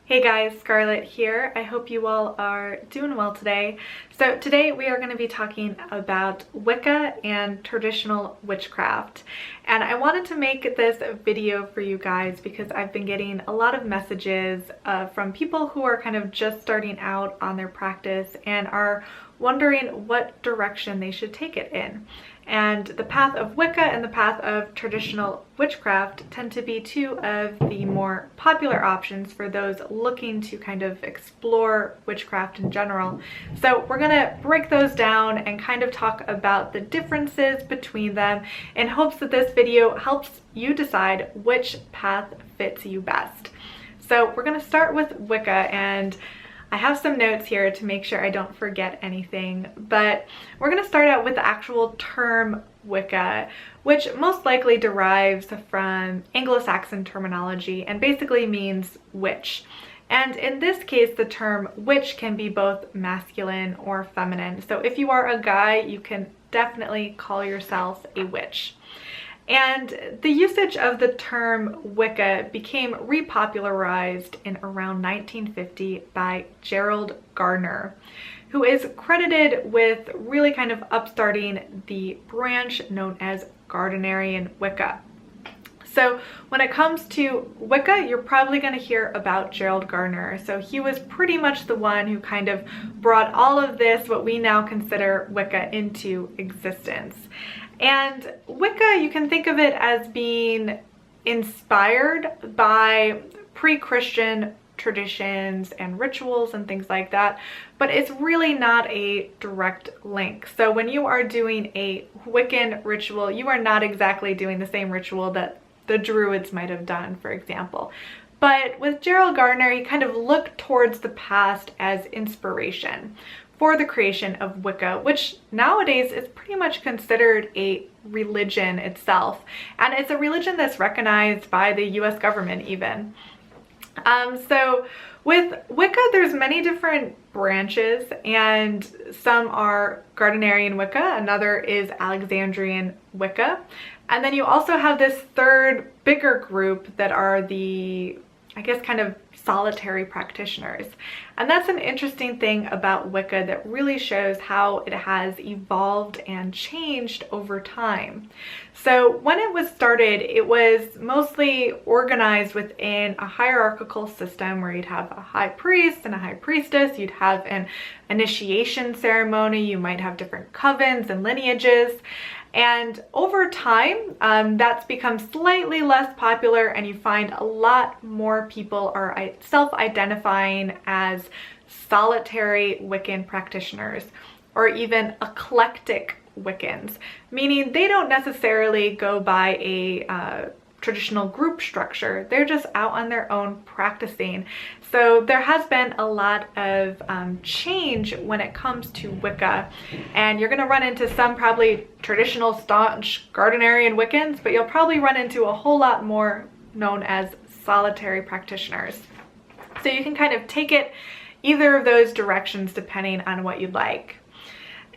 Hey guys, Scarlett here. I hope you all are doing well today. So today we are going to be talking about Wicca and traditional witchcraft. And I wanted to make this video for you guys because I've been getting a lot of messages from people who are kind of just starting out on their practice and are wondering what direction they should take it in. And the path of Wicca and the path of traditional witchcraft tend to be two of the more popular options for those looking to kind of explore witchcraft in general. So we're gonna break those down and kind of talk about the differences between them in hopes that this video helps you decide which path fits you best. So we're gonna start with Wicca, and I have some notes here to make sure I don't forget anything, but we're going to start out with the actual term Wicca, which most likely derives from Anglo-Saxon terminology and basically means witch. And in this case, the term witch can be both masculine or feminine. So if you are a guy, you can definitely call yourself a witch. And the usage of the term Wicca became repopularized in around 1950 by Gerald Gardner, who is credited with really kind of upstarting the branch known as Gardnerian Wicca. So when it comes to Wicca, you're probably going to hear about Gerald Gardner. So he was pretty much the one who kind of brought all of this, what we now consider Wicca, into existence. And Wicca, you can think of it as being inspired by pre-Christian traditions and rituals and things like that, but it's really not a direct link. So when you are doing a Wiccan ritual, you are not exactly doing the same ritual that the Druids might have done, for example. But with Gerald Gardner, he kind of looked towards the past as inspiration for the creation of Wicca, which nowadays is pretty much considered a religion itself. And it's a religion that's recognized by the US government even. So with Wicca, there's many different branches, and some are Gardnerian Wicca, another is Alexandrian Wicca. And then you also have this third bigger group that are the, I guess, kind of solitary practitioners. And that's an interesting thing about Wicca that really shows how it has evolved and changed over time. So when it was started, it was mostly organized within a hierarchical system where you'd have a high priest and a high priestess, you'd have an initiation ceremony, you might have different covens and lineages. And over time, that's become slightly less popular, and you find a lot more people are self-identifying as solitary Wiccan practitioners, or even eclectic Wiccans, meaning they don't necessarily go by a traditional group structure. They're just out on their own practicing. So there has been a lot of change when it comes to Wicca, and you're going to run into some probably traditional staunch Gardnerian Wiccans, but you'll probably run into a whole lot more known as solitary practitioners. So you can kind of take it either of those directions depending on what you'd like.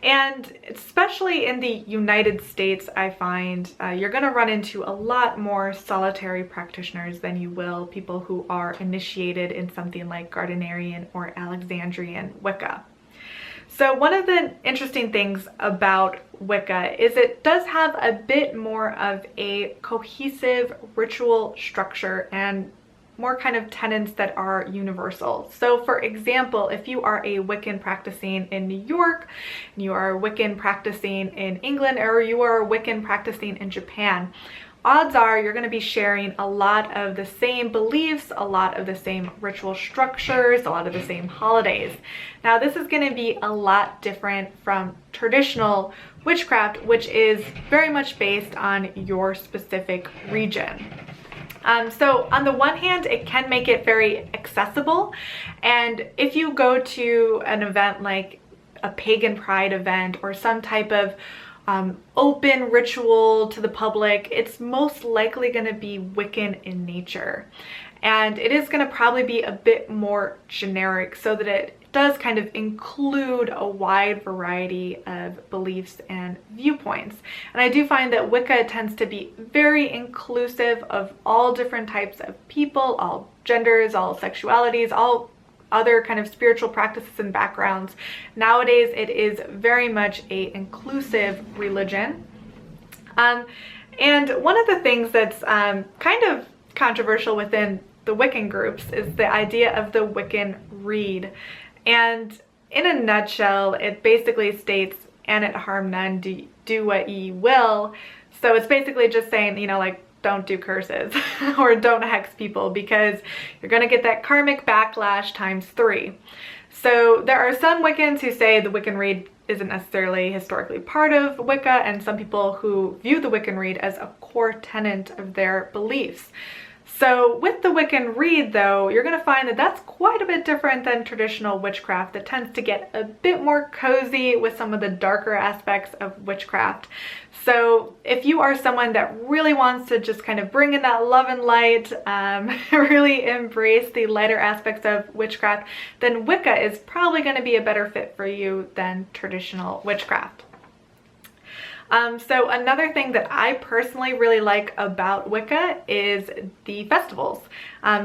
And especially in the United States, I find you're going to run into a lot more solitary practitioners than you will people who are initiated in something like Gardnerian or Alexandrian Wicca. So one of the interesting things about Wicca is it does have a bit more of a cohesive ritual structure and more kind of tenets that are universal. So for example, if you are a Wiccan practicing in New York, you are a Wiccan practicing in England, or you are a Wiccan practicing in Japan, odds are you're going to be sharing a lot of the same beliefs, a lot of the same ritual structures, a lot of the same holidays. Now this is going to be a lot different from traditional witchcraft, which is very much based on your specific region. So on the one hand, it can make it very accessible, and if you go to an event like a pagan pride event or some type of open ritual to the public, it's most likely going to be Wiccan in nature, and it is going to probably be a bit more generic so that it does kind of include a wide variety of beliefs and viewpoints. And I do find that Wicca tends to be very inclusive of all different types of people, all genders, all sexualities, all other kind of spiritual practices and backgrounds. Nowadays, it is very much a inclusive religion. And one of the things that's kind of controversial within the Wiccan groups is the idea of the Wiccan Rede. And in a nutshell, it basically states, "And it harm none, do what ye will." So it's basically just saying, you know, like, don't do curses or don't hex people, because you're going to get that karmic backlash times 3. So there are some Wiccans who say the Wiccan Rede isn't necessarily historically part of Wicca, and some people who view the Wiccan Rede as a core tenet of their beliefs. So with the Wiccan Rede, though, you're going to find that that's quite a bit different than traditional witchcraft that tends to get a bit more cozy with some of the darker aspects of witchcraft. So if you are someone that really wants to just kind of bring in that love and light, really embrace the lighter aspects of witchcraft, then Wicca is probably going to be a better fit for you than traditional witchcraft. So another thing that I personally really like about Wicca is the festivals.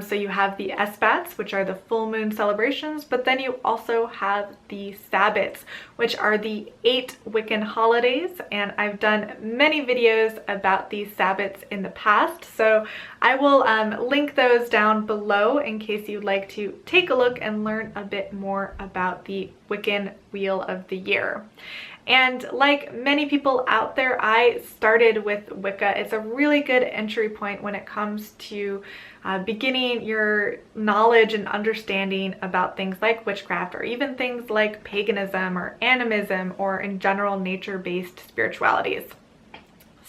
So you have the Esbats, which are the full moon celebrations, but then you also have the Sabbats, which are the 8 Wiccan holidays. And I've done many videos about these Sabbats in the past, so I will link those down below in case you'd like to take a look and learn a bit more about the Wiccan Wheel of the Year. And like many people out there, I started with Wicca. It's a really good entry point when it comes to beginning your knowledge and understanding about things like witchcraft, or even things like paganism or animism, or in general nature-based spiritualities.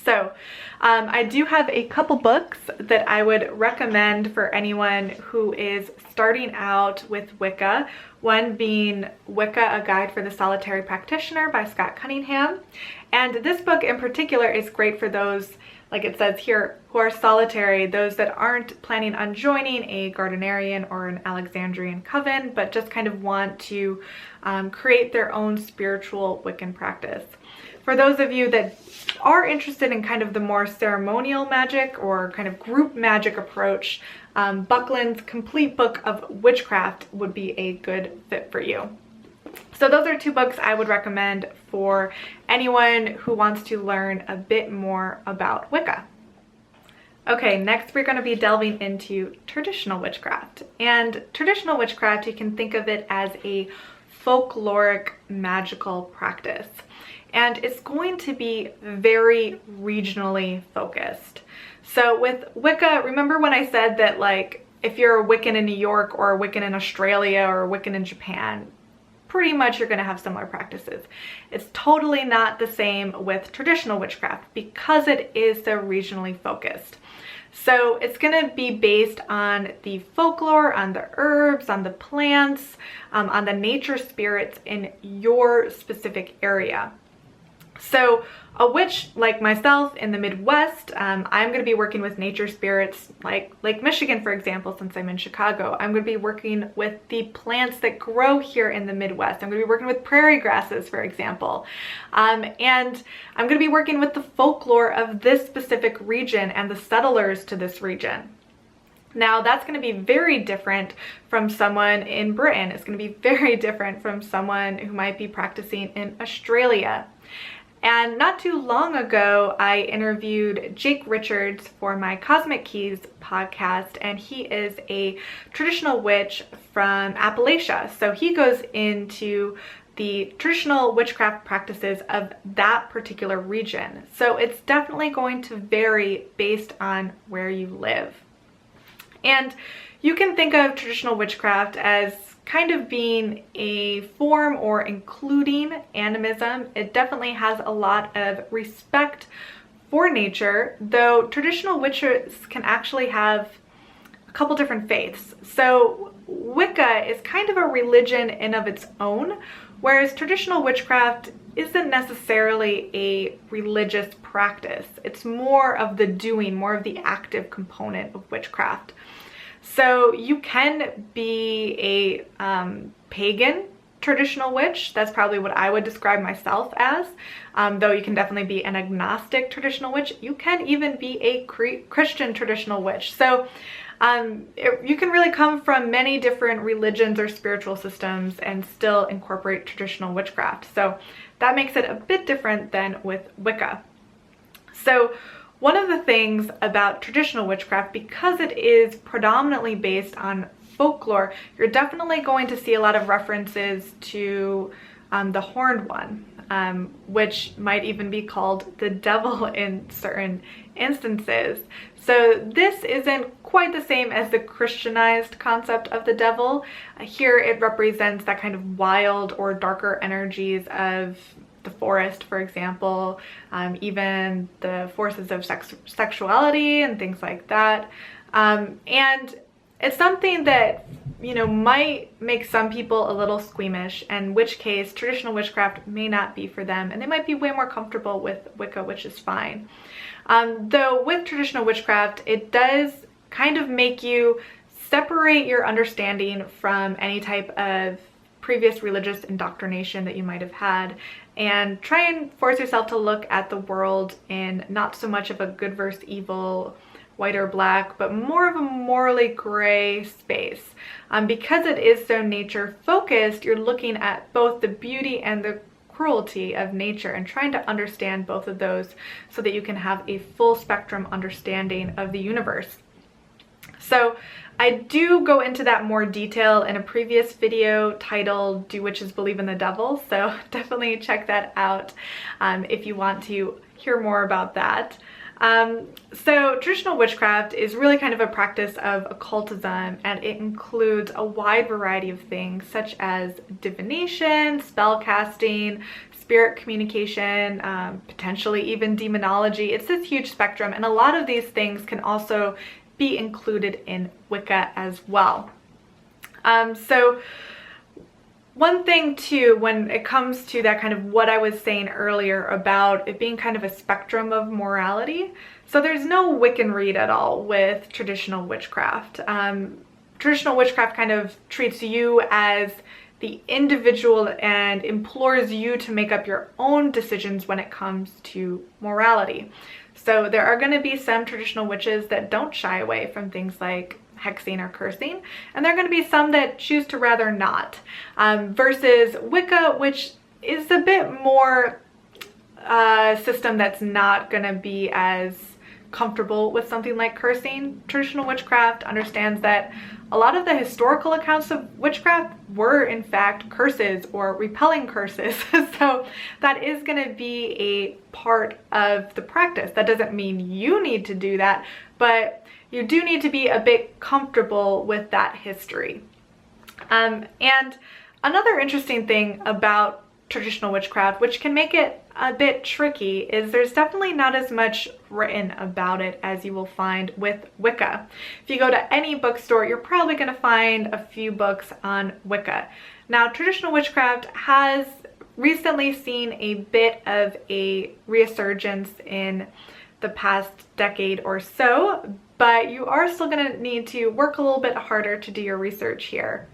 So I do have a couple books that I would recommend for anyone who is starting out with Wicca. One being Wicca, A Guide for the Solitary Practitioner by Scott Cunningham. And this book in particular is great for those, like it says here, who are solitary, those that aren't planning on joining a Gardnerian or an Alexandrian coven, but just kind of want to create their own spiritual Wiccan practice. For those of you that are interested in kind of the more ceremonial magic or kind of group magic approach, Buckland's Complete Book of Witchcraft would be a good fit for you. So those are 2 books I would recommend for anyone who wants to learn a bit more about Wicca. Okay, next we're going to be delving into traditional witchcraft. And traditional witchcraft, you can think of it as a folkloric magical practice. And it's going to be very regionally focused. So with Wicca, remember when I said that, like, if you're a Wiccan in New York or a Wiccan in Australia or a Wiccan in Japan, pretty much you're going to have similar practices. It's totally not the same with traditional witchcraft because it is so regionally focused. So it's going to be based on the folklore, on the herbs, on the plants, on the nature spirits in your specific area. So a witch like myself in the Midwest, I'm going to be working with nature spirits like Lake Michigan, for example, since I'm in Chicago. I'm going to be working with the plants that grow here in the Midwest. I'm going to be working with prairie grasses, for example. And I'm going to be working with the folklore of this specific region and the settlers to this region. Now, that's going to be very different from someone in Britain. It's going to be very different from someone who might be practicing in Australia. And not too long ago, I interviewed Jake Richards for my Cosmic Keys podcast, and he is a traditional witch from Appalachia. So he goes into the traditional witchcraft practices of that particular region. So it's definitely going to vary based on where you live. And you can think of traditional witchcraft as kind of being a form or including animism. It definitely has a lot of respect for nature, though traditional witches can actually have a couple different faiths. So Wicca is kind of a religion in of its own, whereas traditional witchcraft isn't necessarily a religious practice. It's more of the doing, more of the active component of witchcraft. So you can be a pagan traditional witch. That's probably what I would describe myself as, though you can definitely be an agnostic traditional witch. You can even be a Christian traditional witch. So you can really come from many different religions or spiritual systems and still incorporate traditional witchcraft. So that makes it a bit different than with Wicca. So one of the things about traditional witchcraft, because it is predominantly based on folklore, you're definitely going to see a lot of references to the horned one, which might even be called the devil in certain instances. So this isn't quite the same as the Christianized concept of the devil. Here it represents that kind of wild or darker energies of the forest, for example, even the forces of sexuality and things like that. And it's something that, you know, might make some people a little squeamish, in which case traditional witchcraft may not be for them, and they might be way more comfortable with Wicca, which is fine. Though with traditional witchcraft, it does kind of make you separate your understanding from any type of previous religious indoctrination that you might have had, and try and force yourself to look at the world in not so much of a good versus evil, white or black, but more of a morally gray space. Because it is so nature focused, you're looking at both the beauty and the cruelty of nature and trying to understand both of those so that you can have a full spectrum understanding of the universe. So I do go into that more detail in a previous video titled "Do Witches Believe in the Devil?" So definitely check that out if you want to hear more about that. So traditional witchcraft is really kind of a practice of occultism, and it includes a wide variety of things such as divination, spell casting, spirit communication, potentially even demonology. It's this huge spectrum, and a lot of these things can also be included in Wicca as well. So one thing too, when it comes to that kind of what I was saying earlier about it being kind of a spectrum of morality, so there's no Wiccan read at all with traditional witchcraft. Traditional witchcraft kind of treats you as the individual and implores you to make up your own decisions when it comes to morality. So there are going to be some traditional witches that don't shy away from things like hexing or cursing, and there are going to be some that choose to rather not, versus Wicca, which is a bit more system that's not going to be as comfortable with something like cursing. Traditional witchcraft understands that a lot of the historical accounts of witchcraft were in fact curses or repelling curses. So that is going to be a part of the practice. That doesn't mean you need to do that, but you do need to be a bit comfortable with that history. And another interesting thing about traditional witchcraft, which can make it a bit tricky, is there's definitely not as much written about it as you will find with Wicca. If you go to any bookstore, you're probably going to find a few books on Wicca. Now, traditional witchcraft has recently seen a bit of a resurgence in the past decade or so, but you are still going to need to work a little bit harder to do your research here.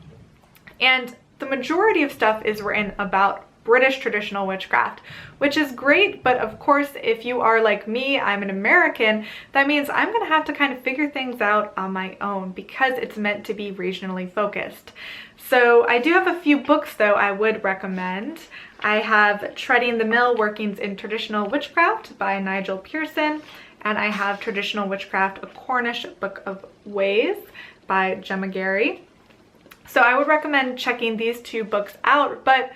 And the majority of stuff is written about British traditional witchcraft, which is great, but of course, if you are like me, I'm an American, that means I'm gonna have to kind of figure things out on my own because it's meant to be regionally focused. So I do have a few books though I would recommend. I have Treading the Mill, Workings in Traditional Witchcraft by Nigel Pearson, and I have Traditional Witchcraft, A Cornish Book of Ways by Gemma Gary. So I would recommend checking these two books out, but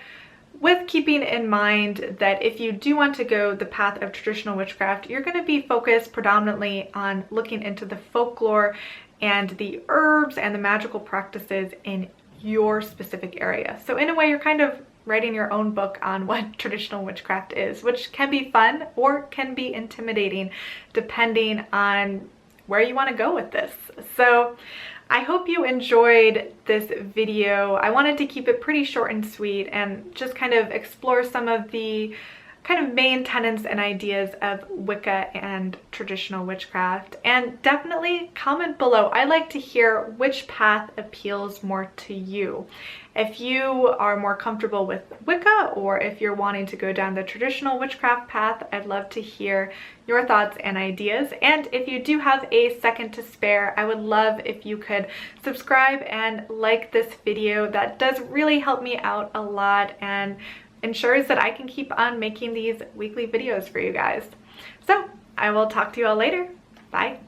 with keeping in mind that if you do want to go the path of traditional witchcraft, you're going to be focused predominantly on looking into the folklore and the herbs and the magical practices in your specific area. So in a way, you're kind of writing your own book on what traditional witchcraft is, which can be fun or can be intimidating depending on where you want to go with this. So I hope you enjoyed this video. I wanted to keep it pretty short and sweet and just kind of explore some of the kind of main tenets and ideas of Wicca and traditional witchcraft. And definitely comment below. I like to hear which path appeals more to you. If you are more comfortable with Wicca, or if you're wanting to go down the traditional witchcraft path, I'd love to hear your thoughts and ideas. And if you do have a second to spare, I would love if you could subscribe and like this video. That does really help me out a lot and ensures that I can keep on making these weekly videos for you guys. So I will talk to you all later. Bye.